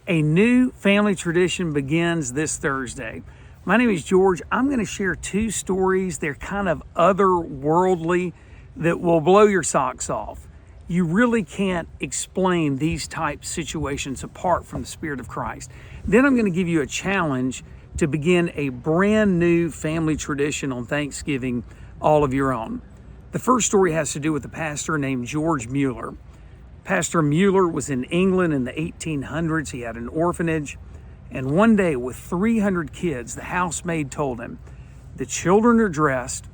A new family tradition begins this Thursday. My name is George. I'm going to share two stories. They're kind of otherworldly that will blow your socks off. You really can't explain these type situations apart from the Spirit of Christ. Then I'm going to give you a challenge to begin a brand new family tradition on Thanksgiving, all of your own. The first story has to do with a pastor named George Mueller. Pastor Mueller was in England in the 1800s. He had an orphanage. And one day with 300 kids, the housemaid told him, the children are dressed,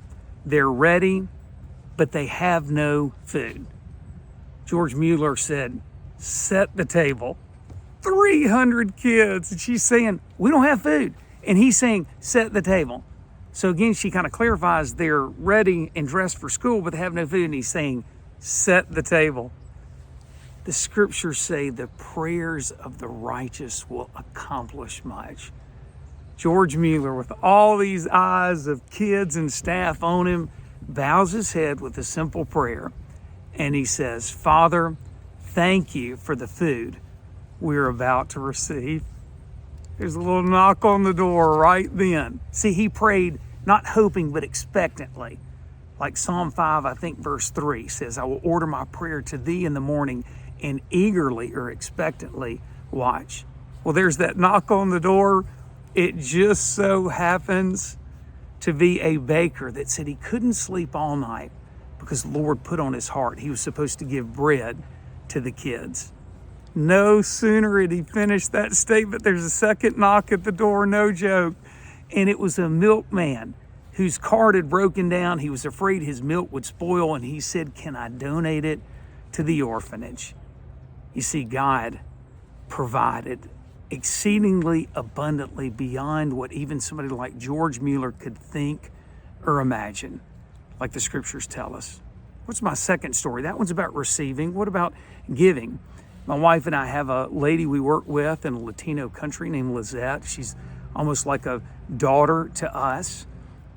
they're ready, but they have no food. George Mueller said, set the table. 300 kids. And she's saying, we don't have food. And he's saying, set the table. So again, she kind of clarifies they're ready and dressed for school, but they have no food. And he's saying, set the table. The scriptures say the prayers of the righteous will accomplish much. George Mueller, with all these eyes of kids and staff on him, bows his head with a simple prayer. And he says, Father, thank you for the food we're about to receive. There's a little knock on the door right then. See, he prayed not hoping, but expectantly. Like Psalm 5, I think verse 3 says, I will order my prayer to thee in the morning and eagerly or expectantly watch. Well, there's that knock on the door. It just so happens to be a baker that said he couldn't sleep all night because the Lord put on his heart he was supposed to give bread to the kids. No sooner had he finished that statement, there's a second knock at the door, no joke. And it was a milkman whose cart had broken down. He was afraid his milk would spoil, and he said, can I donate it to the orphanage? You see, God provided exceedingly abundantly beyond what even somebody like George Mueller could think or imagine, like the scriptures tell us. What's my second story? That one's about receiving. What about giving? My wife and I have a lady we work with in a Latino country named Lizette. She's almost like a daughter to us.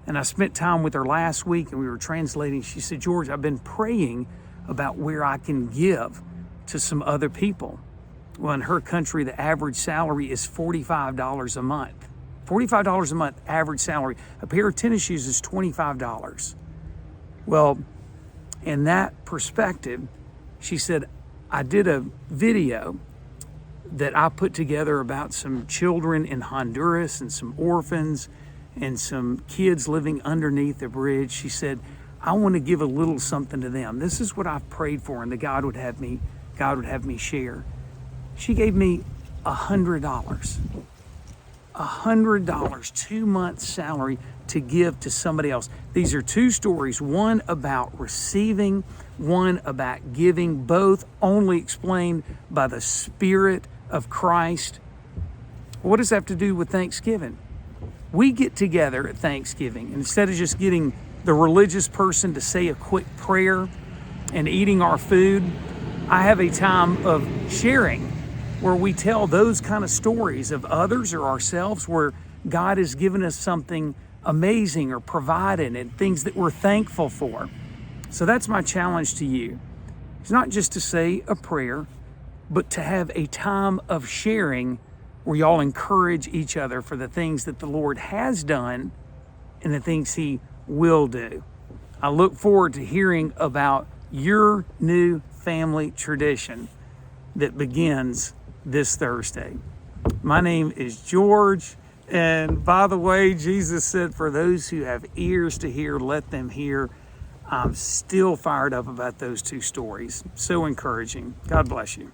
And I spent time with her last week and we were translating. She said, George, I've been praying about where I can give to some other people. Well, in her country, the average salary is $45 a month. $45 a month, average salary. A pair of tennis shoes is $25. Well, in that perspective, she said, I did a video that I put together about some children in Honduras and some orphans and some kids living underneath the bridge. She said, I want to give a little something to them. This is what I've prayed for and that God would have me share. She gave me $100. $100, 2 months salary to give to somebody else. These are two stories, one about receiving, one about giving, both only explained by the Spirit of Christ. What does that have to do with Thanksgiving? We get together at Thanksgiving, and instead of just getting the religious person to say a quick prayer and eating our food, I have a time of sharing where we tell those kind of stories of others or ourselves where God has given us something amazing or provided and things that we're thankful for. So that's my challenge to you. It's not just to say a prayer, but to have a time of sharing where y'all encourage each other for the things that the Lord has done and the things He will do. I look forward to hearing about your new family tradition that begins this Thursday. My name is George, and by the way, Jesus said, for those who have ears to hear, let them hear. I'm still fired up about those two stories. So encouraging. God bless you.